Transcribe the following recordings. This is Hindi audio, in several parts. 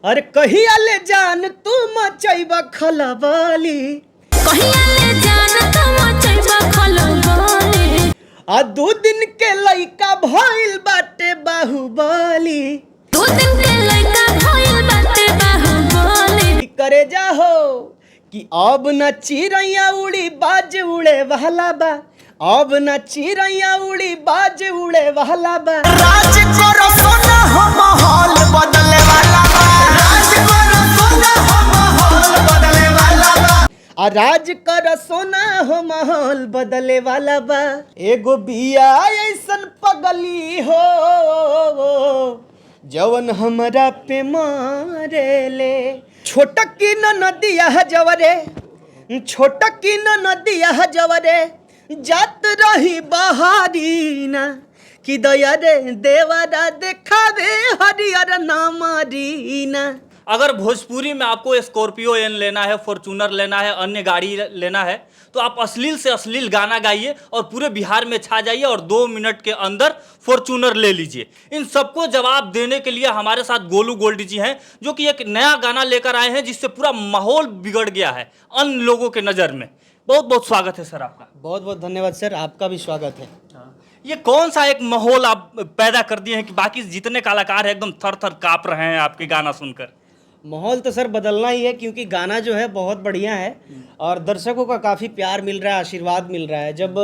अरे कहिया ले जान तू मचैबा खलबली, कहिया ले जान तू मचैबा खलबली। आ 2 दिन के लइका भइल बाटे बाहुबली, 2 दिन के लइका भइल बाटे बाहुबली। की करे जा हो कि अब न चिड़ैया उड़ी बाज उड़े वाला बा, अब न चिड़ैया उड़ी बाज उड़े वाला बा। राज करो सोना हो माहौल बदले वाला बा, राज करो सोना हो माहौल बदले वाला बा। आ राज कर सोना हो माहौल बदले वाला बा। एगो बिया ऐसन पगली हो जवन हमरा पे मारे ले, छोटकी न नदिया जवरे, छोटकी न नदिया जवरे, जात रही बहारीना कि दया रे देवरा देखावे हरियर नामरीना। अगर भोजपुरी में आपको स्कॉर्पियो एन लेना है, फॉर्चूनर लेना है, अन्य गाड़ी लेना है, तो आप अश्लील से अश्लील गाना गाइए और पूरे बिहार में छा जाइए और 2 मिनट के अंदर फॉर्चूनर ले लीजिए। इन सबको जवाब देने के लिए हमारे साथ गोलू गोल्डी जी हैं, जो कि एक नया गाना लेकर आए हैं जिससे पूरा माहौल बिगड़ गया है अन्य लोगों के नज़र में। बहुत बहुत स्वागत है सर आपका। बहुत बहुत धन्यवाद सर, आपका भी स्वागत है। ये कौन सा एक माहौल आप पैदा कर दिए हैं कि बाकी जितने कलाकार हैं एकदम थर थर काँप रहे हैं आपके गाना सुनकर? माहौल तो सर बदलना ही है, क्योंकि गाना जो है बहुत बढ़िया है और दर्शकों का काफ़ी प्यार मिल रहा है, आशीर्वाद मिल रहा है। जब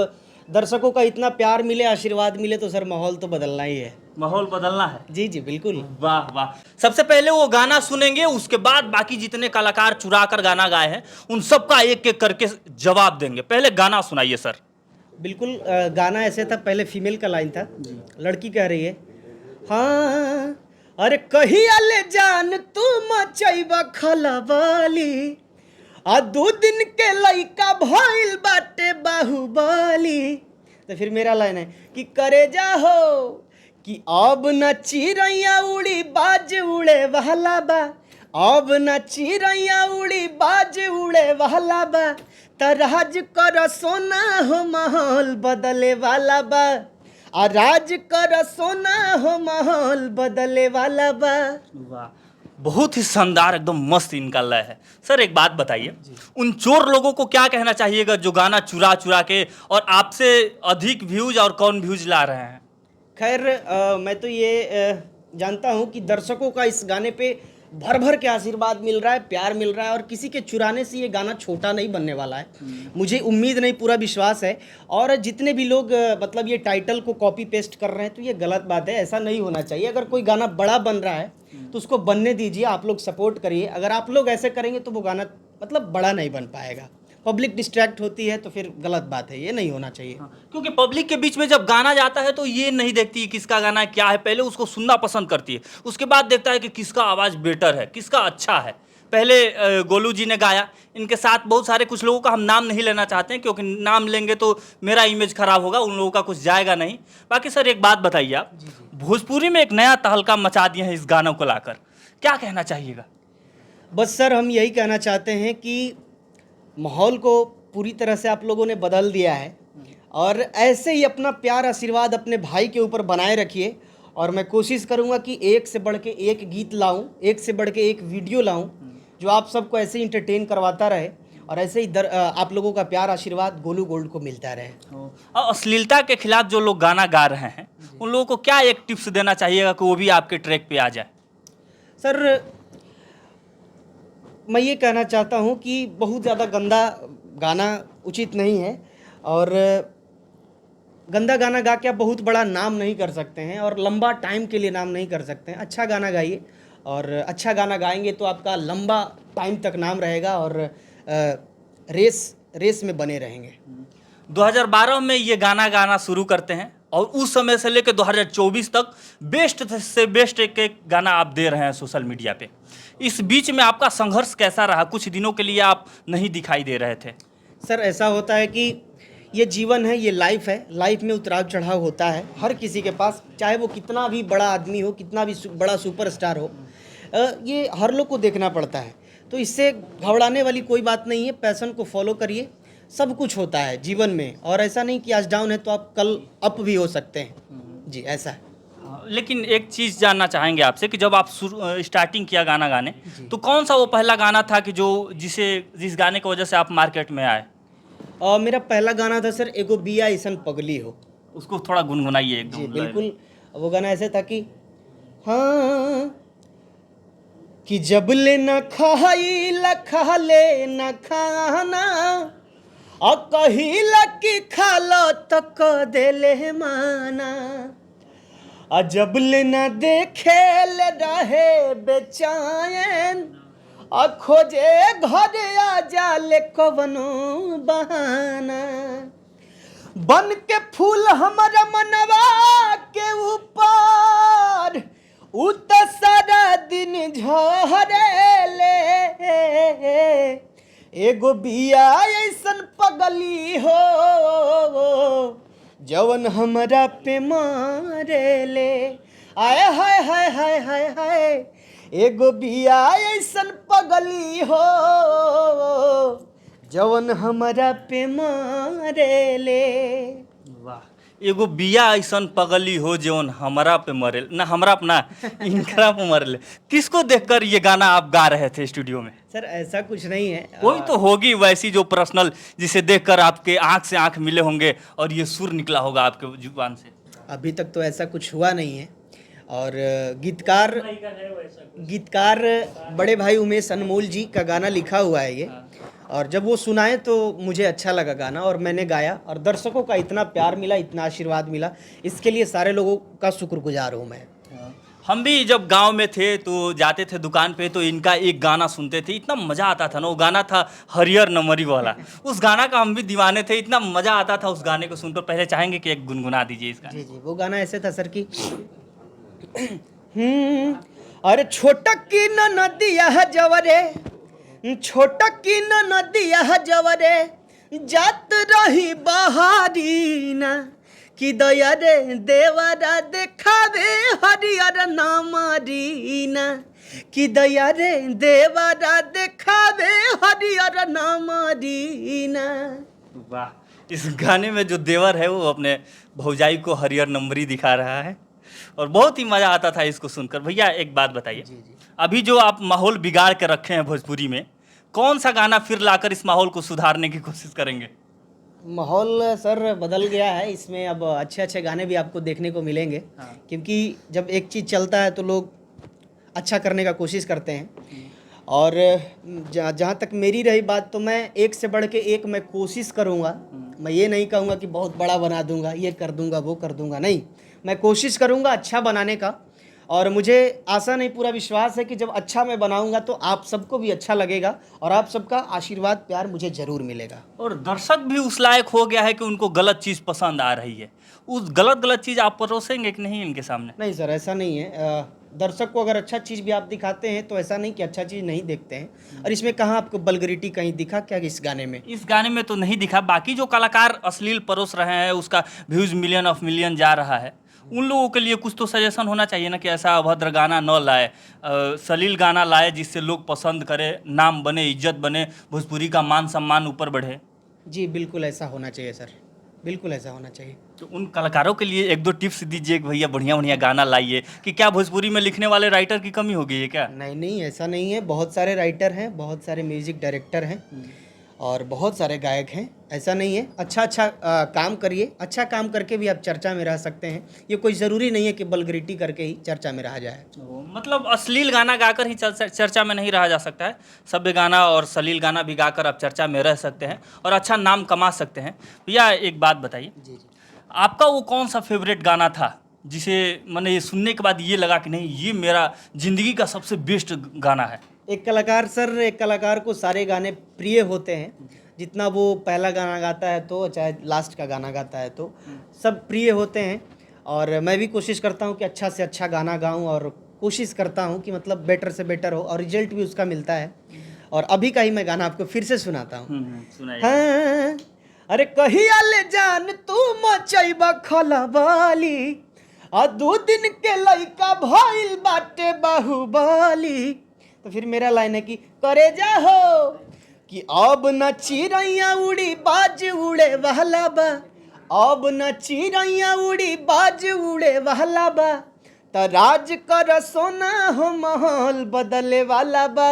दर्शकों का इतना प्यार मिले, आशीर्वाद मिले, तो सर माहौल तो बदलना ही है। माहौल बदलना है। जी जी बिल्कुल। वाह वाह। सबसे पहले वो गाना सुनेंगे, उसके बाद बाकी जितने कलाकार चुरा कर गाना गाए हैं उन सबका एक एक करके जवाब देंगे। पहले गाना सुनाइए सर। बिल्कुल। गाना ऐसे था, पहले फीमेल का लाइन था, लड़की कह रही है, हाँ अरे कहिया ले जान तू मचैबा खलबली, आ 2 दिन के लइका भइल बाटे बाहुबली। तो फिर मेरा लाइन है कि करे जा हो कि अब न चिड़ैया उड़ी बाज उड़े वाला बा, अब न चिड़ैया उड़ी बाज उड़े वाला बा। त राज कर सोना हो माहौल बदले वाला बा, आ राज कर सोना हो माहौल बदले वाला बा। वाह, बहुत ही शानदार, एकदम मस्त इनका लय है। सर एक बात बताइए, उन चोर लोगों को क्या कहना चाहिएगा जो गाना चुरा चुरा के और आपसे अधिक व्यूज और कौन व्यूज ला रहे हैं? खैर मैं तो ये जानता हूँ कि दर्शकों का इस गाने पे भर भर के आशीर्वाद मिल रहा है, प्यार मिल रहा है, और किसी के चुराने से ये गाना छोटा नहीं बनने वाला है। मुझे उम्मीद नहीं, पूरा विश्वास है। और जितने भी लोग मतलब ये टाइटल को कॉपी पेस्ट कर रहे हैं, तो ये गलत बात है, ऐसा नहीं होना चाहिए। अगर कोई गाना बड़ा बन रहा है तो उसको बनने दीजिए, आप लोग सपोर्ट करिए। अगर आप लोग ऐसे करेंगे तो वो गाना मतलब बड़ा नहीं बन पाएगा, पब्लिक डिस्ट्रैक्ट होती है, तो फिर गलत बात है, ये नहीं होना चाहिए। क्योंकि पब्लिक के बीच में जब गाना जाता है तो ये नहीं देखती किसका गाना है, क्या है, पहले उसको सुनना पसंद करती है, उसके बाद देखता है कि किसका आवाज़ बेटर है, किसका अच्छा है। पहले गोलू जी ने गाया, इनके साथ बहुत सारे कुछ लोगों का हम नाम नहीं लेना चाहते हैं, क्योंकि नाम लेंगे तो मेरा इमेज खराब होगा, उन लोगों का कुछ जाएगा नहीं। बाकी सर एक बात बताइए, आप भोजपुरी में एक नया तहलका मचा दिए हैं इस गानों को लाकर, क्या कहना चाहिएगा? बस सर हम यही कहना चाहते हैं कि माहौल को पूरी तरह से आप लोगों ने बदल दिया है, और ऐसे ही अपना प्यार आशीर्वाद अपने भाई के ऊपर बनाए रखिए। और मैं कोशिश करूंगा कि एक से बढ़ के एक गीत लाऊं, एक से बढ़ के एक वीडियो लाऊं, जो आप सबको ऐसे ही इंटरटेन करवाता रहे, और ऐसे ही आप लोगों का प्यार आशीर्वाद गोलू गोल्ड को मिलता रहे। और अश्लीलता के खिलाफ जो लोग गाना गा रहे हैं उन लोगों को क्या एक टिप्स देना चाहिएगा कि वो भी आपके ट्रैक पे आ जाए? सर मैं ये कहना चाहता हूँ कि बहुत ज़्यादा गंदा गाना उचित नहीं है, और गंदा गाना गा के आप बहुत बड़ा नाम नहीं कर सकते हैं, और लंबा टाइम के लिए नाम नहीं कर सकते हैं। अच्छा गाना गाइए, और अच्छा गाना गाएंगे तो आपका लंबा टाइम तक नाम रहेगा, और रेस में बने रहेंगे। 2012 में ये गाना गाना शुरू करते हैं और उस समय से लेकर 2024 तक बेस्ट से बेस्ट एक गाना आप दे रहे हैं सोशल मीडिया पे। इस बीच में आपका संघर्ष कैसा रहा? कुछ दिनों के लिए आप नहीं दिखाई दे रहे थे। सर ऐसा होता है कि ये जीवन है, ये लाइफ है, लाइफ में उतराव चढ़ाव होता है हर किसी के पास, चाहे वो कितना भी बड़ा आदमी हो, कितना भी बड़ा सुपरस्टार हो, ये हर लोग को देखना पड़ता है। तो इससे घबराने वाली कोई बात नहीं है, पैशन को फॉलो करिए, सब कुछ होता है जीवन में, और ऐसा नहीं कि आज डाउन है तो आप कल अप भी हो सकते हैं। जी ऐसा है। लेकिन एक चीज़ जानना चाहेंगे आपसे कि जब आप स्टार्टिंग किया गाना गाने तो कौन सा वो पहला गाना था कि जिस गाने की वजह से आप मार्केट में आए? और मेरा पहला गाना था सर एगो बिया ऐसन पगली हो। उसको थोड़ा गुनगुनाइए जी एकदम। बिल्कुल। वो गाना ऐसे था कि हाँ कि जब ले न खाई लखा ले न खाना और कही लकी खा लो तो क देले माना और जब ले न देखे ले रहे बेचैन और खोजे घर आ जाले कवनो बहाना बन के फूल हमारा मनवा के ऊपर उ त सारा दिन झरेले एगो बिया ऐसन पगली हो जवन हमरा पे मारेले आय हाय हाय हाय हाय हाय एगो बिया ऐसन पगली हो जवन हमरा पे मारेले। वाह, एगो बिया ऐसन पगली हो जवन हमरा पे मरे ना, हमरा अपना इनकरा पे मरले। किसको देखकर ये गाना आप गा रहे थे स्टूडियो में? सर ऐसा कुछ नहीं है। कोई तो होगी वैसी जो पर्सनल, जिसे देखकर आपके आंख से आंख मिले होंगे और ये सुर निकला होगा आपके जुबान से। अभी तक तो ऐसा कुछ हुआ नहीं है। और गीतकार बड़े भाई उमेश अनमोल जी का गाना लिखा हुआ है ये, और जब वो सुनाए तो मुझे अच्छा लगा गाना और मैंने गाया और दर्शकों का इतना प्यार मिला, इतना आशीर्वाद मिला, इसके लिए सारे लोगों का शुक्रगुजार हूँ मैं। हम भी जब गांव में थे तो जाते थे दुकान पे तो इनका एक गाना सुनते थे, इतना मज़ा आता था ना। वो गाना था हरियर नमरी वाला। उस गाना का हम भी दीवाने थे, इतना मज़ा आता था उस गाने को सुनकर। पहले चाहेंगे कि एक गुनगुना दीजिए इस गाने। जी जी, वो गाना ऐसे था सर कि अरे छोटा की न नदिया है जवरे, छोटा की न नदिया है जवरे, जात रही बहारी ना कि दया रे देवरा देखावे हरियर नामरीना कि दया रे देवरा देखावे हरियर नामरीना। वाह, इस गाने में जो देवर है वो अपने भौजाई को हरियर नंबरी दिखा रहा है और बहुत ही मज़ा आता था इसको सुनकर। भैया एक बात बताइए, अभी जो आप माहौल बिगाड़ के रखे हैं भोजपुरी में, कौन सा गाना फिर लाकर इस माहौल को सुधारने की कोशिश करेंगे? माहौल सर बदल गया है, इसमें अब अच्छे अच्छे गाने भी आपको देखने को मिलेंगे। क्योंकि जब एक चीज़ चलता है तो लोग अच्छा करने का कोशिश करते हैं। और जहाँ तक मेरी रही बात, तो मैं एक से बढ़ के एक मैं कोशिश करूँगा। मैं ये नहीं कहूँगा कि बहुत बड़ा बना दूँगा, ये कर दूँगा, वो कर दूँगा, नहीं। मैं कोशिश करूँगा अच्छा बनाने का, और मुझे आशा नहीं पूरा विश्वास है कि जब अच्छा मैं बनाऊंगा तो आप सबको भी अच्छा लगेगा और आप सबका आशीर्वाद प्यार मुझे ज़रूर मिलेगा। और दर्शक भी उस लायक हो गया है कि उनको गलत चीज़ पसंद आ रही है। उस गलत चीज़ आप परोसेंगे कि नहीं इनके सामने? नहीं सर, ऐसा नहीं है। दर्शक को अगर अच्छा चीज़ भी आप दिखाते हैं तो ऐसा नहीं कि अच्छा चीज़ नहीं देखते हैं। और इसमें कहाँ आपको वल्गैरिटी कहीं दिखा क्या इस गाने में? इस गाने में तो नहीं दिखा। बाकी जो कलाकार अश्लील परोस रहे हैं, उसका व्यूज़ मिलियन ऑफ मिलियन जा रहा है, उन लोगों के लिए कुछ तो सजेशन होना चाहिए ना कि ऐसा अभद्र गाना न लाए, सलील गाना लाए जिससे लोग पसंद करें, नाम बने, इज्जत बने, भोजपुरी का मान सम्मान ऊपर बढ़े। जी बिल्कुल ऐसा होना चाहिए सर, बिल्कुल ऐसा होना चाहिए। तो उन कलाकारों के लिए एक दो टिप्स दीजिए कि भैया बढ़िया बढ़िया गाना लाइए। कि क्या भोजपुरी में लिखने वाले राइटर की कमी हो गई है क्या? नहीं नहीं, ऐसा नहीं है। बहुत सारे राइटर हैं, बहुत सारे म्यूजिक डायरेक्टर हैं और बहुत सारे गायक हैं। ऐसा नहीं है। अच्छा काम करिए, अच्छा काम करके भी आप चर्चा में रह सकते हैं। ये कोई ज़रूरी नहीं है कि वल्गैरिटी करके ही चर्चा में रहा जाए। मतलब अश्लील गाना गाकर ही चर्चा में नहीं रहा जा सकता है। सभ्य गाना और सलील गाना भी गाकर आप चर्चा में रह सकते हैं और अच्छा नाम कमा सकते हैं। भैया एक बात बताइए, जी, आपका वो कौन सा फेवरेट गाना था जिसे मैंने ये सुनने के बाद ये लगा कि नहीं, ये मेरा ज़िंदगी का सबसे बेस्ट गाना है? एक कलाकार को सारे गाने प्रिय होते हैं। जितना वो पहला गाना गाता है तो चाहे लास्ट का गाना गाता है तो सब प्रिय होते हैं। और मैं भी कोशिश करता हूँ कि अच्छा से अच्छा गाना गाऊँ और कोशिश करता हूँ कि मतलब बेटर से बेटर हो और रिजल्ट भी उसका मिलता है। और अभी का ही मैं गाना आपको फिर से सुनाता हूँ। सुनाइए। हाँ, अरे कहिया ले जान तू मचैबा खलबाली, आ 2 दिन के लइका भइल बाटे बाहुबली। तो फिर मेरा लाइन है कि करे जा हो कि अब न चिड़ैया उड़ी बाज उड़े वाला बा, अब न चिड़ैया उड़ी बाज उड़े वाला बा, त राज कर सोना हो माहौल बदले वाला बा,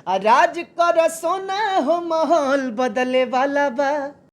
आ राज कर सोना हो माहौल बदले वाला बा।